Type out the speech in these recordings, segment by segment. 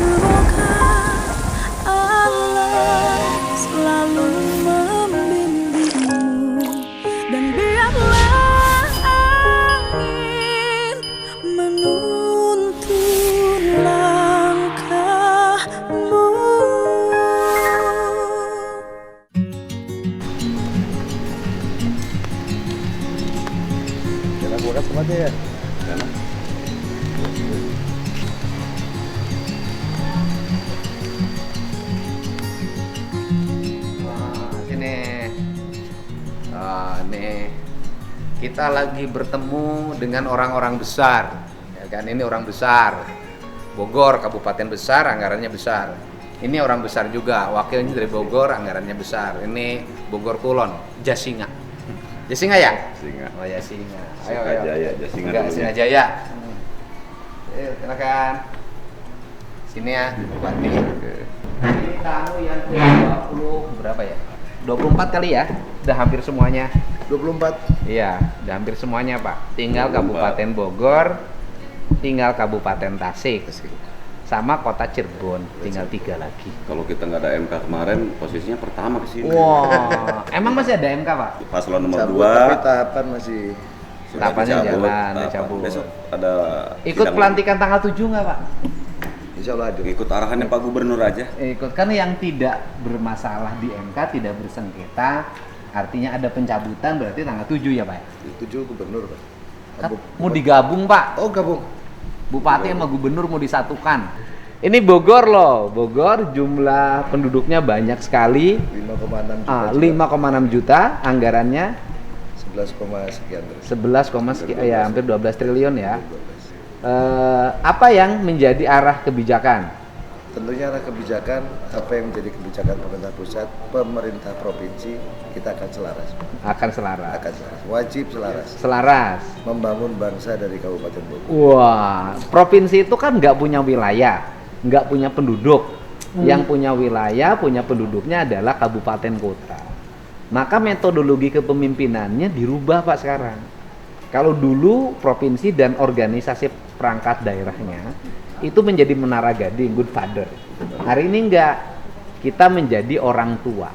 Semoga Allah selalu membimbingmu dan biarlah angin menuntun langkahmu. Jalan buat sama dia ya? Jalan. Sini. Nih. Kita lagi bertemu dengan orang-orang besar. Ya kan, ini orang besar. Bogor, kabupaten besar, anggarannya besar. Ini orang besar juga, wakilnya dari Bogor, anggarannya besar. Ini Bogor Kulon, Jasinga. Jasinga ya? Singa. Oh ya, Singa. Singajaya, Jasinga Enggak, dulunya. Singajaya. Ayo, silakan. Sini ya, Bupati. Oke. Ini tamu yang ke-20 berapa ya? 24 kali ya? Udah hampir semuanya. 24. Iya, udah hampir semuanya, Pak. Tinggal 24. Kabupaten Bogor, tinggal Kabupaten Tasik, sama Kota Cirebon, tinggal 3 lagi. Kalau kita nggak ada MK kemarin, posisinya pertama ke sini. Wah, emang masih ada MK, Pak? Paslon nomor Cabut, 2. tapi tahapan masih Tahapannya jalan, udah cabut. Besok ada Ikut sidang pelantikan tanggal 7 nggak, Pak? insya Allah hadir. lagi. Ikut arahannya Pak Gubernur aja. Ikut, kan yang tidak bermasalah di MK, tidak bersengketa, artinya ada pencabutan, berarti tanggal 7 ya, Pak? 7 gubernur, Pak. Kan mau digabung, Pak. Oh, gabung. Bupati sama gubernur mau disatukan. Ini Bogor loh, Bogor jumlah penduduknya banyak sekali. 5,6 juta. 5,6 juta, anggarannya 11, sekian terus. 11, sekian, ya hampir 12 triliun ya. 12. Apa yang menjadi arah kebijakan? Tentunya arah kebijakan, apa yang menjadi kebijakan pemerintah pusat, pemerintah provinsi, kita akan selaras. Akan selaras. Akan selaras. Wajib selaras. Selaras. Membangun bangsa dari Kabupaten Bogor. Wah, provinsi itu kan nggak punya wilayah, nggak punya penduduk. Yang punya wilayah, punya penduduknya adalah kabupaten kota. Maka metodologi kepemimpinannya dirubah, Pak, sekarang. Kalau dulu provinsi dan organisasi perangkat daerahnya itu menjadi menara gading, good father. Hari ini enggak, kita menjadi orang tua.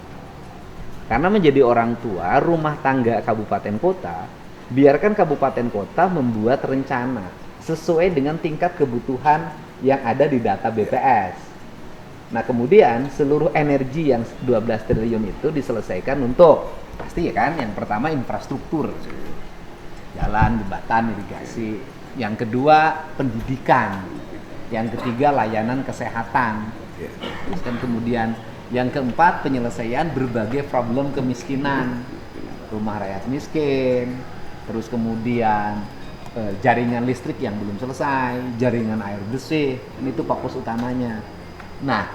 Karena menjadi orang tua, rumah tangga kabupaten kota, biarkan kabupaten kota membuat rencana sesuai dengan tingkat kebutuhan yang ada di data BPS. Nah, kemudian seluruh energi yang 12 triliun itu diselesaikan untuk, pasti ya kan, yang pertama infrastruktur. Jalan, jembatan, irigasi. Yang kedua, pendidikan. Yang ketiga, layanan kesehatan. Terus kan kemudian yang keempat, penyelesaian berbagai problem kemiskinan. Rumah rakyat miskin. Terus kemudian jaringan listrik yang belum selesai, jaringan air bersih. Ini itu fokus utamanya. Nah,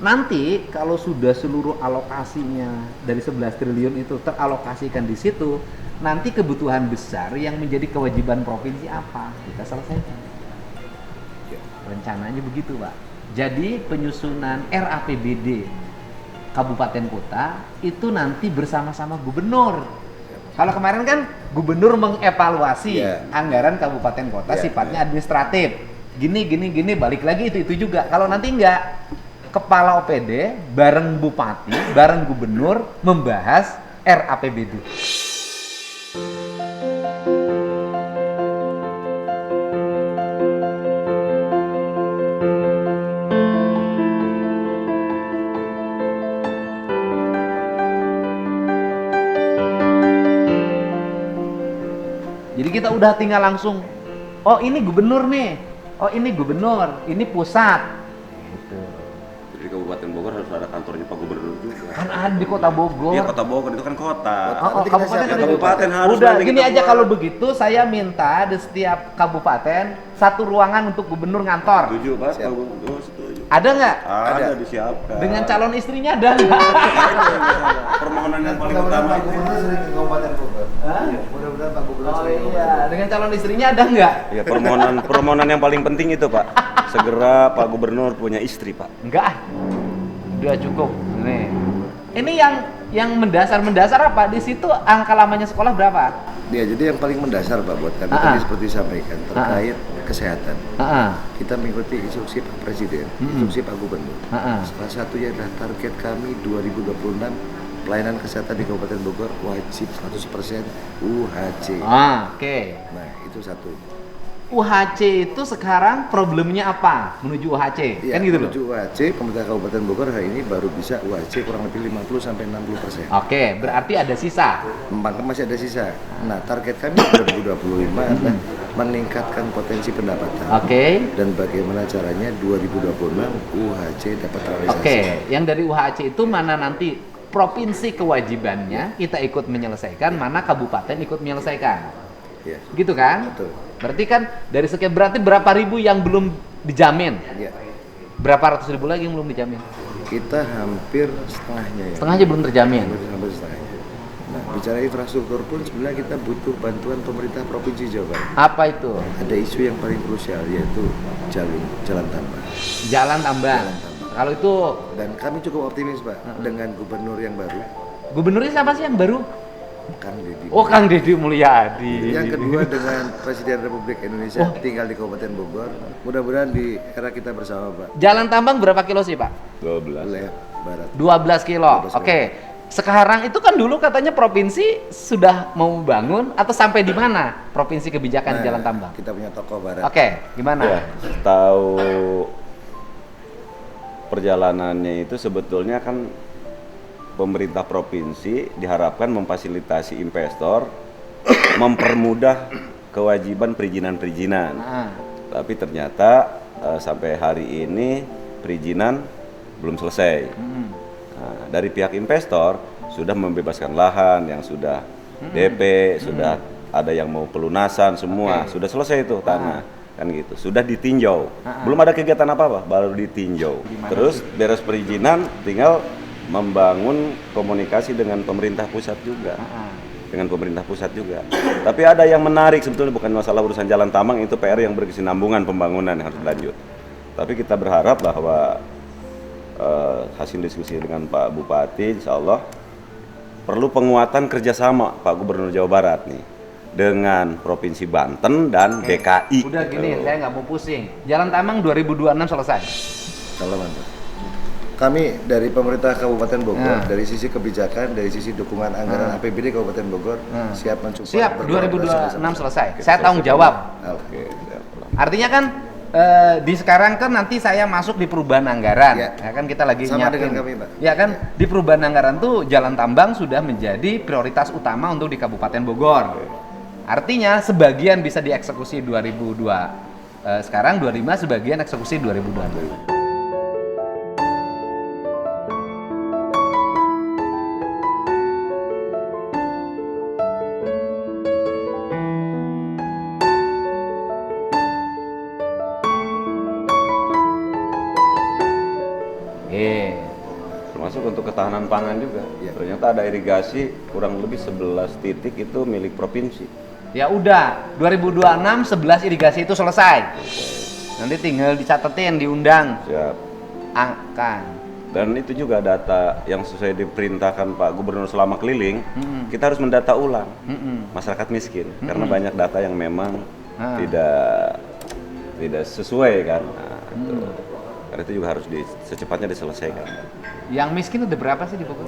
nanti kalau sudah seluruh alokasinya dari 11 triliun itu teralokasikan di situ, nanti kebutuhan besar yang menjadi kewajiban provinsi apa? Kita selesaikan. Rencananya begitu, Pak. Jadi penyusunan RAPBD kabupaten kota itu nanti bersama-sama gubernur. Kalau kemarin kan gubernur mengevaluasi anggaran kabupaten kota sifatnya administratif. Gini, balik lagi itu juga. Kalau nanti enggak, kepala OPD bareng bupati, bareng gubernur membahas RAPBD. Jadi kita udah tinggal langsung, oh ini gubernur nih, oh ini gubernur, ini pusat. Gitu. Di Kabupaten Bogor harus ada kantornya Pak Gubernur juga. Kan ada di kota Bogor. Iya, Kota Bogor itu kan kota. Oh, kabupaten, Ya, kabupaten harus. udah nanti gini kita aja, buat. kalau begitu saya minta di setiap kabupaten satu ruangan untuk gubernur ngantor. Setuju, Pak. Siap. Pak Gubernur setuju. Ada nggak? Ada disiapkan. Dengan calon istrinya ada nggak? Permohonan yang paling Mudah-mudahan utama Pak itu. Gubernur sering ke Kabupaten Bogor. Hah? Mudah-mudahan Pak Gubernur Oh sering ke iya, Kabupaten dengan calon istrinya ada nggak? Ya, permohonan yang paling penting itu, Pak. Segera Pak Gubernur punya istri, Pak. Enggak, udah cukup. Nih, ini yang mendasar apa? Di situ angka lamanya sekolah berapa? Ya, jadi yang paling mendasar, Pak, buat kami Ah, tadi ah. seperti sampaikan terkait kesehatan. Kita mengikuti instruksi Pak Presiden, instruksi Pak Gubernur. Salah satunya adalah target kami 2026 pelayanan kesehatan di Kabupaten Bogor wajib 100% UHC. Oke. Nah, itu satu. UHC itu sekarang problemnya apa menuju UHC? Ya, Kan gitu loh. menuju UHC, pemerintah Kabupaten Bogor hari ini baru bisa UHC kurang lebih 50-60%. Oke, berarti ada sisa. Maka masih ada sisa. Nah, target kami 2025 adalah meningkatkan potensi pendapatan. Oke. Dan bagaimana caranya 2026 UHC dapat terrealisasi. Oke, yang dari UHC itu mana nanti provinsi kewajibannya kita ikut menyelesaikan, mana kabupaten ikut menyelesaikan. Ya. Gitu kan? Betul. Berarti kan dari sekian, berarti berapa ribu yang belum dijamin? Ya. Berapa ratus ribu lagi yang belum dijamin? Kita hampir setengahnya ya. Setengahnya belum terjamin. Hampir setengahnya. Nah, bicara infrastruktur pun sebenarnya kita butuh bantuan pemerintah Provinsi Jawa Barat. Apa itu? Ada isu yang paling krusial yaitu jalan tambang. Jalan tambang. Kalau itu Dan kami cukup optimis, Pak, dengan gubernur yang baru, gubernurnya siapa sih yang baru? Kang Deddy. Oh, Kang Deddy Mulyadi. Yang kedua dengan Presiden Republik Indonesia tinggal di Kabupaten Bogor. Mudah-mudahan di era kita bersama, Pak. Jalan tambang berapa kilo sih, Pak? 12. Wilayah Barat. 12 kilo. 12 kilo. Oke. Sekarang itu kan dulu katanya provinsi sudah mau bangun atau sampai di mana provinsi kebijakan jalan tambang? Kita punya tokoh Barat. Oke, gimana? Ya, tahu perjalanannya itu sebetulnya kan pemerintah provinsi diharapkan memfasilitasi investor, mempermudah kewajiban perizinan-perizinan. Tapi ternyata sampai hari ini perizinan belum selesai. Nah, dari pihak investor sudah membebaskan lahan yang sudah DP, sudah ada yang mau pelunasan semua, sudah selesai itu tanah. Kan gitu, sudah ditinjau. Belum ada kegiatan apa-apa, baru ditinjau. Terus beres perizinan tinggal membangun komunikasi dengan pemerintah pusat juga. Dengan pemerintah pusat juga. Tapi ada yang menarik sebetulnya, bukan masalah urusan jalan tambang, itu PR yang berkesinambungan pembangunan yang harus lanjut. Tapi kita berharap bahwa hasil diskusi dengan Pak Bupati, insya Allah perlu penguatan kerjasama Pak Gubernur Jawa Barat nih dengan Provinsi Banten dan DKI. Udah gini, saya nggak mau pusing. Jalan tambang 2026 selesai. Kalau mantap. Kami dari pemerintah Kabupaten Bogor, dari sisi kebijakan, dari sisi dukungan anggaran APBD Kabupaten Bogor, siap mensupport. Siap, berkolaborasi 2026 selesai. Saya tanggung jawab. Oke. Artinya kan di sekarang kan nanti saya masuk di perubahan anggaran. Ya kan kita lagi Sama nyiapin. dengan kami, Pak. Ya kan di perubahan anggaran tuh jalan tambang sudah menjadi prioritas utama untuk di Kabupaten Bogor. Artinya sebagian bisa dieksekusi 2002. Sekarang 25, sebagian eksekusi 2022. Termasuk untuk ketahanan pangan juga. Ternyata ada irigasi kurang lebih 11 titik itu milik provinsi. Ya udah, 2026 11 irigasi itu selesai. Nanti tinggal dicatetin, diundang. Siap. Akan. Dan itu juga data yang sesuai diperintahkan Pak Gubernur selama keliling, kita harus mendata ulang masyarakat miskin karena banyak data yang memang tidak sesuai kan. Nah, itu. Karena itu juga harus secepatnya diselesaikan. Yang miskin udah berapa sih di Bogor?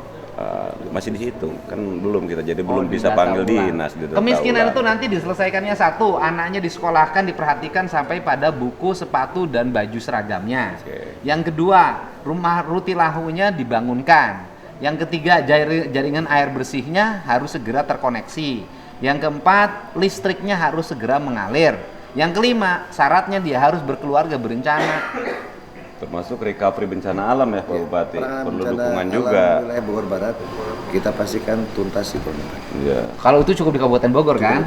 Masih dihitung, kan belum kita jadi belum bisa panggil dinas. Kemiskinan itu nanti diselesaikannya satu, anaknya disekolahkan, diperhatikan sampai pada buku, sepatu, dan baju seragamnya. Yang kedua, rumah rutilahunya dibangunkan. Yang ketiga, jaringan air bersihnya harus segera terkoneksi. Yang keempat, listriknya harus segera mengalir. Yang kelima, syaratnya dia harus berkeluarga berencana. Termasuk recovery bencana alam ya Pak Bupati, perlu dukungan alam juga. Wilayah Bogor Barat kita pastikan tuntas itu. Iya. Kalau itu cukup di Kabupaten Bogor kan?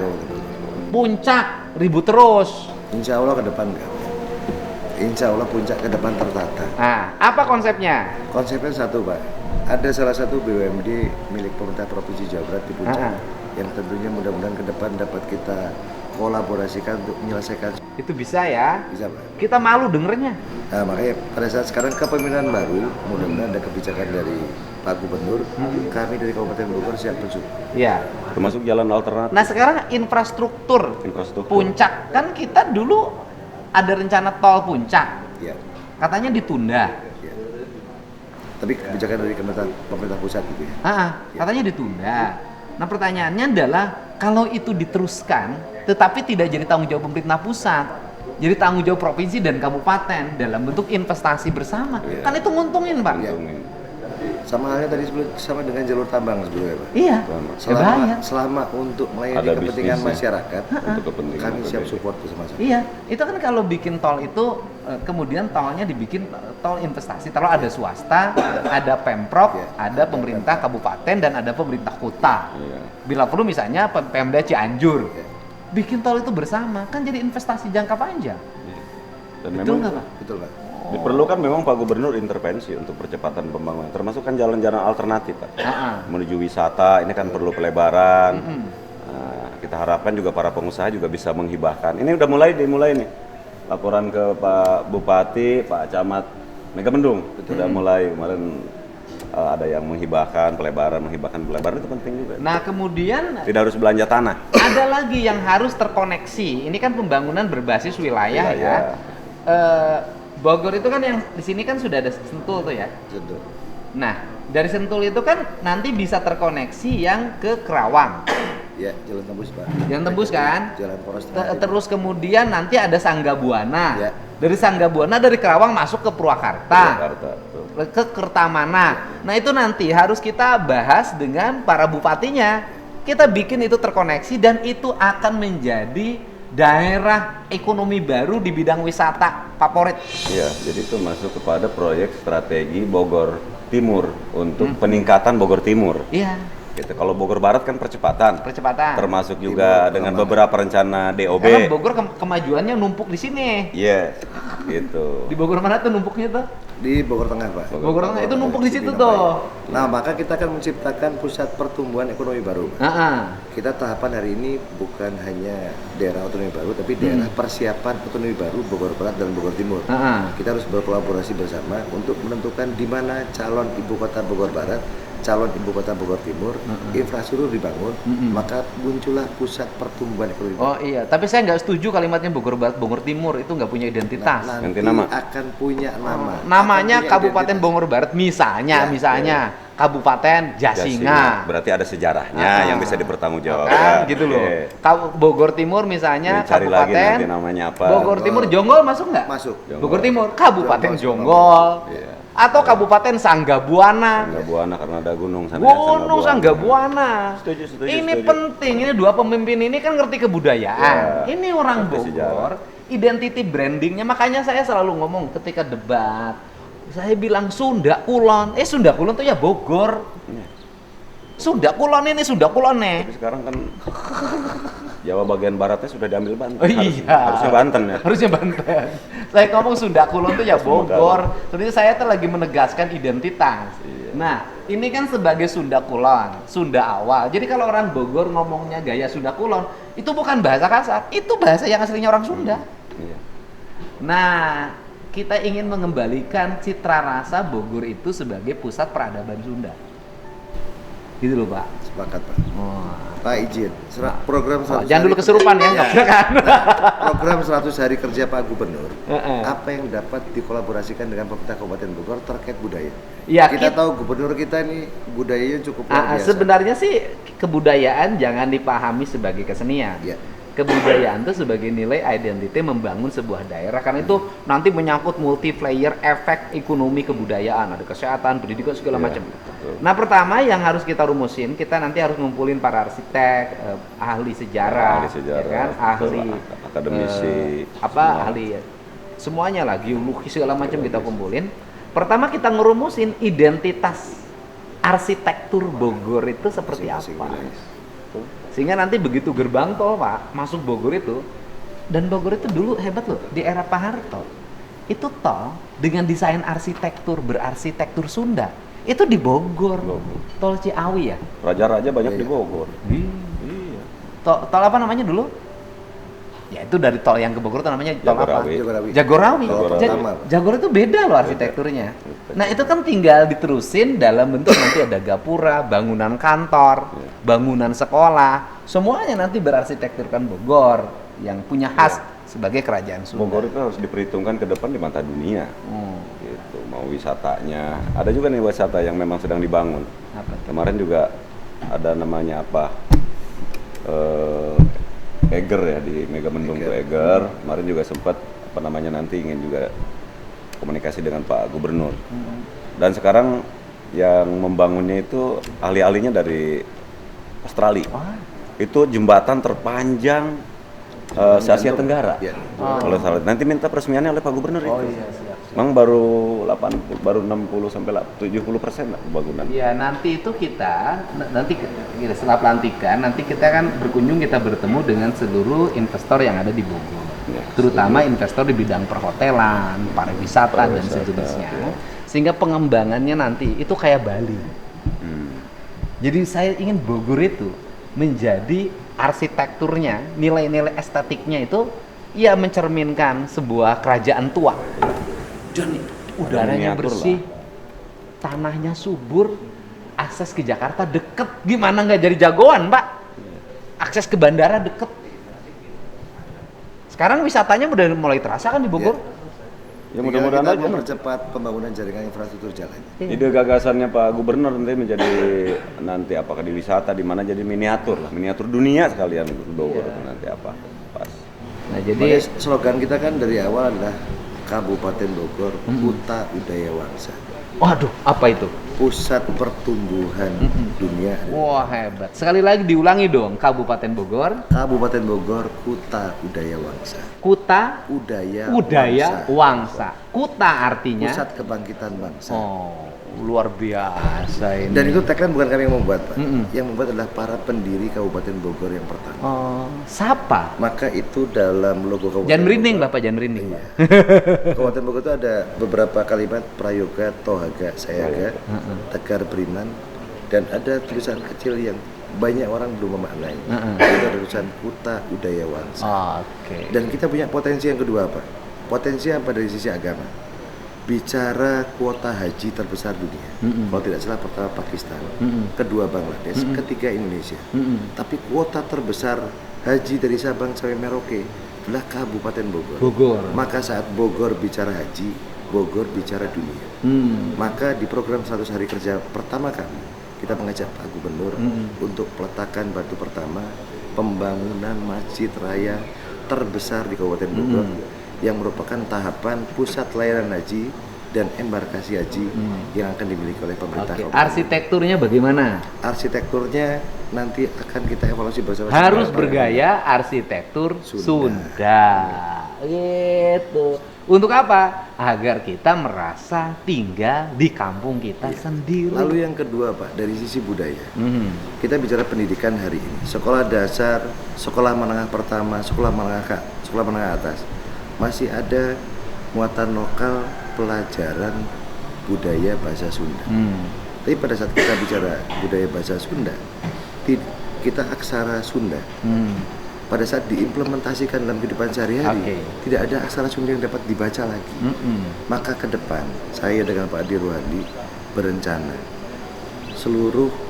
Puncak ribut terus. Insya Allah ke depan kan. Insya Allah puncak ke depan tertata. Nah, apa konsepnya? Konsepnya satu, Pak. Ada salah satu BUMD milik pemerintah Provinsi Jawa Barat di puncak yang tentunya mudah-mudahan ke depan dapat kita kolaborasikan untuk menyelesaikan. Itu bisa ya? Bisa, Pak. Kita malu dengernya. Nah, makanya pada saat sekarang kepemimpinan baru, mudah-mudahan ada kebijakan dari Pak Gubernur, kami dari Kabupaten Bogor siap mensupport. Iya. Termasuk jalan alternatif. Nah sekarang infrastruktur Infrastruktur. puncak kan kita dulu ada rencana tol puncak, Ya, katanya ditunda. ya. Tapi kebijakan dari pemerintah pusat gitu ya. Katanya ditunda. Nah pertanyaannya adalah kalau itu diteruskan, tetapi tidak jadi tanggung jawab pemerintah pusat, jadi tanggung jawab provinsi dan kabupaten dalam bentuk investasi bersama, Iya. kan itu nguntungin Pak. Iya. Sama halnya tadi sama dengan jalur tambang sebelumnya Pak. Iya. Bahaya. Selama untuk melayani Ada kepentingan bisnisnya. masyarakat, Untuk kepentingan kami siap PBB. support bersama-sama. Iya, itu kan kalau bikin tol itu kemudian tolnya dibikin tol investasi, kalau ada swasta, ada pemprov, Iya. ada pemerintah kabupaten dan ada pemerintah kota. Iya. Bila perlu misalnya Pemda Cianjur Iya. bikin tol itu bersama, kan jadi investasi jangka panjang. Dan Betul memang nggak Pak? Betul Pak. diperlukan memang Pak Gubernur intervensi untuk percepatan pembangunan, termasuk kan jalan-jalan alternatif Pak. Menuju wisata ini kan perlu pelebaran. Nah, kita harapkan juga para pengusaha juga bisa menghibahkan. Ini udah dimulai nih. Laporan ke Pak Bupati, Pak Camat Megamendung sudah mulai kemarin ada yang menghibahkan pelebaran itu penting juga. Nah kemudian Tidak harus belanja tanah. ada lagi yang harus terkoneksi. Ini kan pembangunan berbasis wilayah ya. Bogor itu kan yang di sini kan sudah ada Sentul tuh ya. Betul. Nah, dari Sentul itu kan nanti bisa terkoneksi yang ke Kerawang. Ya, jalan tembus Pak. Jalan tembus kan? Jalan poros Terus kemudian nanti ada Sanggabuana. Ya. Dari Sanggabuana dari Kerawang masuk ke Purwakarta. Jakarta. Tuh. Ke Kertamana. Nah, itu nanti harus kita bahas dengan para bupatinya. Kita bikin itu terkoneksi dan itu akan menjadi daerah ekonomi baru di bidang wisata favorit. Iya, jadi itu masuk kepada proyek strategi Bogor Timur untuk peningkatan Bogor Timur. Iya, Gitu. Kalau Bogor Barat kan percepatan. Termasuk juga Timur, dengan Kemang. beberapa rencana DOB. Karena Bogor kemajuannya numpuk di sini. Yes, gitu. Di Bogor mana tuh numpuknya tuh? Di Bogor Tengah Pak. Bogor Tengah itu numpuk di situ Cibinong, tuh. Pak. Nah, maka kita akan menciptakan pusat pertumbuhan ekonomi baru. Pak. Kita tahapan hari ini bukan hanya daerah otonomi baru, tapi daerah persiapan otonomi baru Bogor Barat dan Bogor Timur. Kita harus berkolaborasi bersama untuk menentukan di mana calon ibu kota Bogor Barat, calon ibu kota Bogor Timur, infrastruktur dibangun, maka muncullah pusat pertumbuhan ekonomi. Oh iya, tapi saya nggak setuju kalimatnya Bogor Barat, Bogor Timur itu nggak punya identitas. Ganti nama. Akan punya nama. Namanya Akan punya Kabupaten identitas. Bogor Barat misalnya, Kabupaten Jasinga. Berarti ada sejarahnya yang bisa dipertanggungjawabkan. Kan gitu loh. Oke. Bogor Timur misalnya Cari lagi Kabupaten nanti namanya apa. Bogor Timur Jonggol masuk nggak? Masuk. Bogor Timur Kabupaten Jonggol, Jonggol. Iya. Atau Kabupaten Sanggabuana. Sanggabuana karena ada gunung sana. Gunung Sanggabuana. Setuju. Ini penting, ini dua pemimpin ini kan ngerti kebudayaan. Ya, Ini orang ngerti Bogor, identity brandingnya. Makanya saya selalu ngomong ketika debat, saya bilang Sunda Kulon. Sunda Kulon tuh ya Bogor. Iya. Sunda Kulon ini Sunda Kulon nih. Tapi sekarang kan Jawa bagian baratnya sudah diambil Banten. Oh iya. Harusnya Banten ya. Harusnya Banten. Saya ngomong Sunda Kulon tuh ya Semua Bogor. Sebenarnya saya tuh lagi menegaskan identitas. Iya. Nah, ini kan sebagai Sunda Kulon, Sunda awal. Jadi kalau orang Bogor ngomongnya gaya Sunda Kulon, itu bukan bahasa kasar, itu bahasa yang aslinya orang Sunda. Iya. Nah, kita ingin mengembalikan citra rasa Bogor itu sebagai pusat peradaban Sunda. Gitu loh, Pak. Sepakat Pak. Oh. Pak izin, program 100 Jangan dulu hari kesurupan ya, nggak bisa kan? program 100 hari kerja Pak Gubernur, Heeh. apa yang dapat dikolaborasikan dengan pemerintah Kabupaten Bogor terkait budaya? Ya, kita tahu Gubernur kita ini budayanya cukup luar biasa. sebenarnya sih kebudayaan jangan dipahami sebagai kesenian. Ya. Kebudayaan itu sebagai nilai identity membangun sebuah daerah, karena itu nanti menyangkut multiplayer efek ekonomi kebudayaan, ada kesehatan, pendidikan segala Iya, macam. betul. Nah pertama yang harus kita rumusin, kita nanti harus ngumpulin para arsitek, ahli sejarah, ya kan? Ahli akademisi, ahli semuanya lah, geologi segala macam kita kumpulin. Pertama kita ngerumusin identitas arsitektur Bogor itu seperti Masing-masing apa. wilayah. Sehingga nanti begitu gerbang tol Pak masuk Bogor itu, dan Bogor itu dulu hebat loh di era Pak Harto, itu tol dengan desain arsitektur berarsitektur Sunda itu di Bogor. Tol Ciawi ya. Raja-raja banyak Iya. di Bogor. Iya. Tol apa namanya dulu? Ya itu dari tol yang ke Bogor itu namanya tol apa? Jagorawi. Jagorawi. Tol pertama. Jagorawi itu beda loh arsitekturnya. Nah itu kan tinggal diterusin dalam bentuk nanti ada gapura, bangunan kantor, bangunan sekolah, semuanya nanti berarsitekturkan Bogor yang punya khas sebagai kerajaan Sunda. Bogor itu harus diperhitungkan ke depan di mata dunia. Gitu. Mau wisatanya, ada juga nih wisata yang memang sedang dibangun. Apa tuh? Kemarin juga ada namanya apa? Eger ya, di Megamendung tuh Eger. Kemarin juga sempat apa namanya, nanti ingin juga komunikasi dengan Pak Gubernur. Dan sekarang yang membangunnya itu ahli-ahlinya dari Australia. Itu jembatan terpanjang se-Asia Tenggara. Ya. Kalau salah, nanti minta peresmiannya oleh Pak Gubernur itu. Iya, siap. Memang baru 60 sampai 70% lah pembangunan. Iya, nanti itu nanti setelah pelantikan, nanti kita kan berkunjung, kita bertemu dengan seluruh investor yang ada di Bogor. Ya, Terutama investor di bidang perhotelan, pariwisata dan sejenisnya. Sehingga pengembangannya nanti itu kayak Bali. Jadi saya ingin Bogor itu menjadi arsitekturnya, nilai-nilai estetiknya itu ya mencerminkan sebuah kerajaan tua. Dan udaranya miniatur bersih, tanahnya subur, akses ke Jakarta deket. Gimana nggak jadi jagoan, Pak? Akses ke bandara deket. Sekarang wisatanya udah mulai terasa kan di Bogor? Ya mudah-mudahan kita aja. mempercepat pembangunan jaringan infrastruktur jalan. Ide gagasannya Pak Gubernur nanti apakah di wisata di mana jadi miniatur dunia sekalian itu Bogor itu nanti apa pas. Nah, Jadi jadi slogan kita kan dari awal adalah Kabupaten Bogor, Kuta Udaya Wangsa, waduh, apa itu? pusat pertumbuhan dunia. Wah, hebat. Sekali lagi diulangi dong, Kabupaten Bogor, Kabupaten Bogor, Kuta Udaya Wangsa. Kuta Udaya Wangsa. Kuta artinya Pusat kebangkitan bangsa. oh, luar biasa ini. Dan itu tagline bukan kami yang membuat, Pak. Yang membuat adalah para pendiri Kabupaten Bogor yang pertama. Oh, siapa? Maka itu dalam logo Kabupaten Jangan merinding, Bogor. Bapak, jangan merinding, Pak. Kabupaten Bogor itu ada beberapa kalimat prayoga, tohaga, sayaga, tegar beriman, dan ada tulisan kecil yang banyak orang belum memaknai. Itu ada tulisan Kuta Udaya Wangsa. Oke. Dan kita punya potensi yang kedua, Pak. Potensi apa dari sisi agama? Bicara kuota haji terbesar dunia. Kalau tidak salah pertama Pakistan, kedua Bangladesh, ketiga Indonesia. Tapi kuota terbesar haji dari Sabang sampai Merauke adalah Kabupaten Bogor. Maka saat Bogor bicara haji, Bogor bicara dunia. Maka di program 100 hari kerja pertama kami, kita mengajak Pak Gubernur untuk peletakan batu pertama pembangunan masjid raya terbesar di Kabupaten Bogor yang merupakan tahapan pusat layanan haji dan embarkasi haji yang akan dimiliki oleh pemerintah Oke. Kabupaten. Arsitekturnya bagaimana? Arsitekturnya nanti akan kita evaluasi bersama. Harus bergaya arsitektur Sunda. Gitu. Untuk apa? Agar kita merasa tinggal di kampung kita sendiri. Lalu yang kedua, Pak, dari sisi budaya. Kita bicara pendidikan hari ini. Sekolah dasar, sekolah menengah pertama, sekolah menengah atas. Masih ada muatan lokal pelajaran budaya bahasa Sunda. Tapi pada saat kita bicara budaya bahasa Sunda, kita aksara Sunda. Pada saat diimplementasikan dalam kehidupan sehari-hari, tidak ada aksara Sunda yang dapat dibaca lagi. Maka ke depan, saya dengan Pak Adi Ruhandi berencana seluruh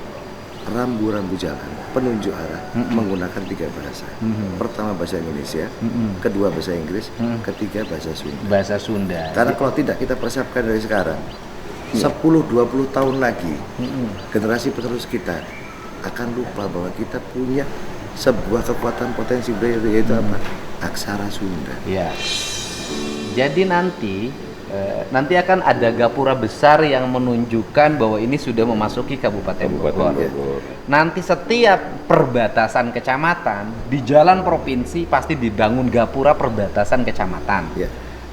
rambu-rambu jalan, penunjuk arah menggunakan 3 bahasa. Pertama bahasa Indonesia, kedua bahasa Inggris, ketiga bahasa Sunda. Bahasa Sunda. Karena kalau tidak kita persiapkan dari sekarang, 10-20 tahun lagi, generasi penerus kita akan lupa bahwa kita punya sebuah kekuatan potensi budaya, yaitu apa? Aksara Sunda. Ya. Jadi nanti akan ada gapura besar yang menunjukkan bahwa ini sudah memasuki Kabupaten Bogor. Nanti setiap perbatasan kecamatan di jalan provinsi pasti dibangun gapura perbatasan kecamatan.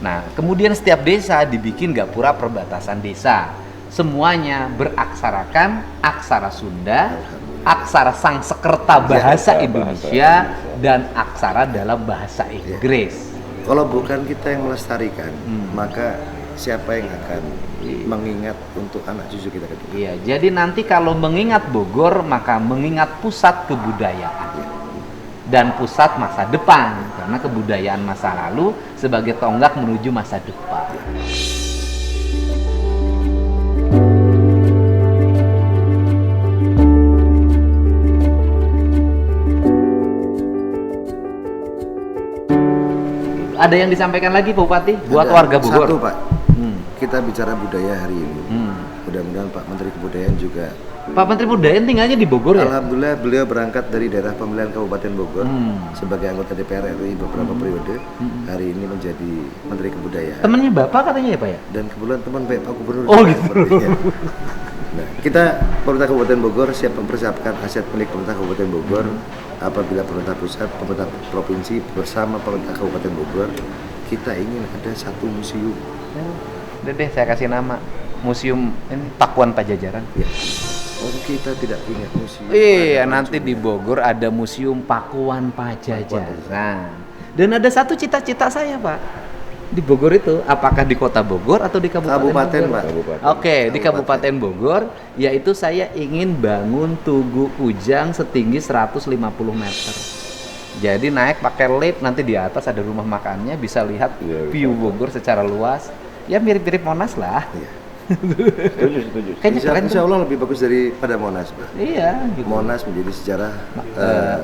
Nah, kemudian setiap desa dibikin gapura perbatasan desa. Semuanya beraksarakan aksara Sunda, aksara Sangsekerta bahasa Indonesia, dan aksara dalam bahasa Inggris. Kalau bukan kita yang melestarikan, maka siapa yang akan mengingat untuk anak cucu kita kedua? Iya, jadi nanti kalau mengingat Bogor, maka mengingat pusat kebudayaan dan pusat masa depan, karena kebudayaan masa lalu sebagai tonggak menuju masa depan. Ada yang disampaikan lagi Pak Bupati buat Ada warga Bogor? Satu Pak, Hmm. kita bicara budaya hari ini. Mudah-mudahan Pak Menteri Kebudayaan juga. Pak Menteri Kebudayaan tinggalnya di Bogor ya? Alhamdulillah beliau berangkat dari daerah pemilihan Kabupaten Bogor sebagai anggota DPR RI beberapa periode. Hari ini menjadi Menteri Kebudayaan. Temennya Bapak katanya ya Pak ya? Dan kebetulan teman baik Pak Gubernur. Oh, juga gitu. sepertinya. Nah, kita pemerintah Kabupaten Bogor siap mempersiapkan aset milik pemerintah Kabupaten Bogor apabila pemerintah pusat, pemerintah provinsi bersama pemerintah Kabupaten Bogor kita ingin ada satu museum. Udah deh saya kasih nama Museum ini Pakuan Pajajaran. Ya. Oh, kita tidak punya museum. Iya, Ada nanti di Bogor ada Museum Pakuan Pajajaran. Dan ada satu cita-cita saya, Pak. Di Bogor itu, apakah di Kota Bogor atau di Kabupaten Bogor? Pak. Kabupaten. Oke, di Kabupaten Bogor, yaitu saya ingin bangun Tugu Kujang setinggi 150 meter. Jadi naik pakai lift, nanti di atas ada rumah makannya, bisa lihat Iya, view Bogor secara luas. Ya mirip-mirip Monas lah. Iya. Setuju. Kayaknya keren Insya tuh. Allah lebih bagus daripada Monas, Pak. Iya, gitu. Monas menjadi sejarah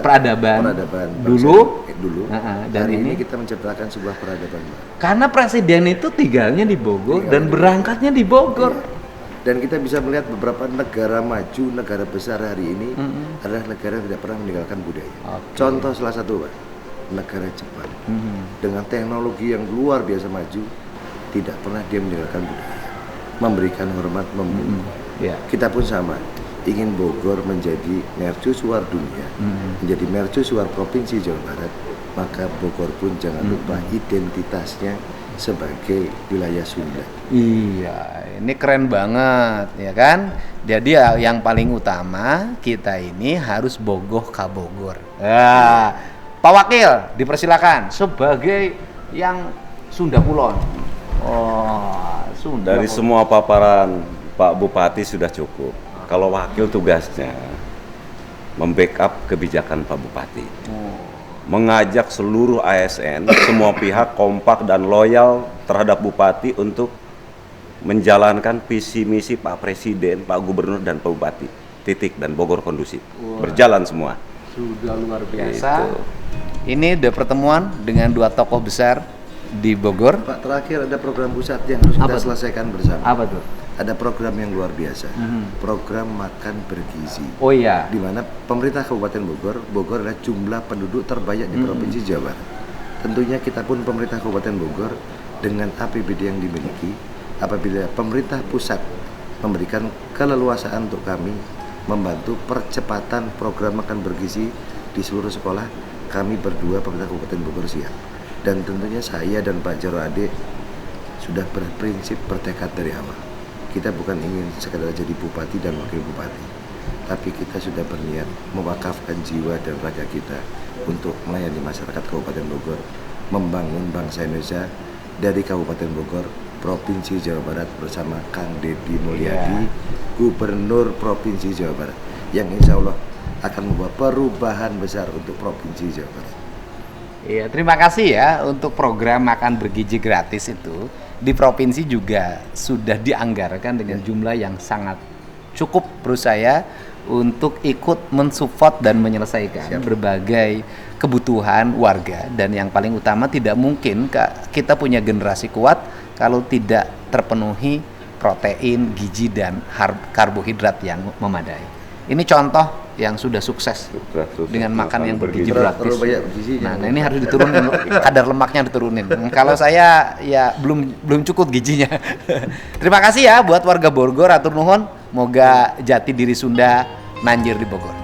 peradaban dulu. dulu. Dan Hari ini ini kita menciptakan sebuah peradaban, Pak. karena presiden itu tinggalnya di Bogor dan berangkatnya di Bogor. Dan kita bisa melihat beberapa negara maju, negara besar hari ini adalah negara yang tidak pernah meninggalkan budaya. Oke. Contoh salah satu, Pak, negara Jepang dengan teknologi yang luar biasa maju, tidak pernah dia meninggalkan budaya, memberikan hormat, membumi. Ya. Kita pun sama, ingin Bogor menjadi mercusuar dunia, menjadi mercusuar provinsi Jawa Barat, maka Bogor pun jangan lupa identitasnya sebagai wilayah Sunda. Iya, ini keren banget, ya kan? Jadi yang paling utama kita ini harus bogoh ka Bogor. Ya, Pak Wakil, dipersilakan sebagai yang Sunda Kulon. Oh, Sunda. Dari Kulon. semua paparan Pak Bupati sudah cukup. Kalau wakil tugasnya membackup kebijakan Pak Bupati. Mengajak seluruh ASN, semua pihak kompak dan loyal terhadap Bupati untuk menjalankan visi misi Pak Presiden, Pak Gubernur dan Pak Bupati. Titik dan Bogor kondusif. Berjalan semua. Sudah luar biasa. Ini udah pertemuan dengan dua tokoh besar di Bogor. Pak, terakhir ada program pusat yang harus kita Apa tuh? selesaikan bersama. Apa tuh? Ada program yang luar biasa, program makan bergizi. Oh iya. Di mana pemerintah Kabupaten Bogor adalah jumlah penduduk terbanyak di Provinsi Jawa Barat. Tentunya kita pun pemerintah Kabupaten Bogor dengan APBD yang dimiliki, apabila pemerintah pusat memberikan keleluasaan untuk kami membantu percepatan program makan bergizi di seluruh sekolah, kami berdua pemerintah Kabupaten Bogor siap. Dan tentunya saya dan Pak Jarwo Adik sudah berprinsip bertekad dari awal. Kita bukan ingin sekadar jadi bupati dan wakil bupati, tapi kita sudah berniat mewakafkan jiwa dan raga kita untuk melayani masyarakat Kabupaten Bogor, membangun bangsa Indonesia dari Kabupaten Bogor, Provinsi Jawa Barat bersama Kang Deddy Mulyadi, Gubernur Provinsi Jawa Barat, yang insya Allah akan membawa perubahan besar untuk Provinsi Jawa Barat. Iya, terima kasih ya untuk program makan bergizi gratis itu di provinsi juga sudah dianggarkan dengan jumlah yang sangat cukup menurut saya untuk ikut mensupport dan menyelesaikan berbagai kebutuhan warga. Dan yang paling utama tidak mungkin kita punya generasi kuat kalau tidak terpenuhi protein, gizi dan karbohidrat yang memadai. Ini contoh yang sudah sukses dengan makan yang bergizi gratis. Terlalu banyak bergizi. Nah, ini harus diturunin, kadar lemaknya diturunin. Kalau saya ya belum cukup gizinya. Terima kasih ya buat warga Bogor, atur nuhun. Moga jati diri Sunda nanjir di Bogor.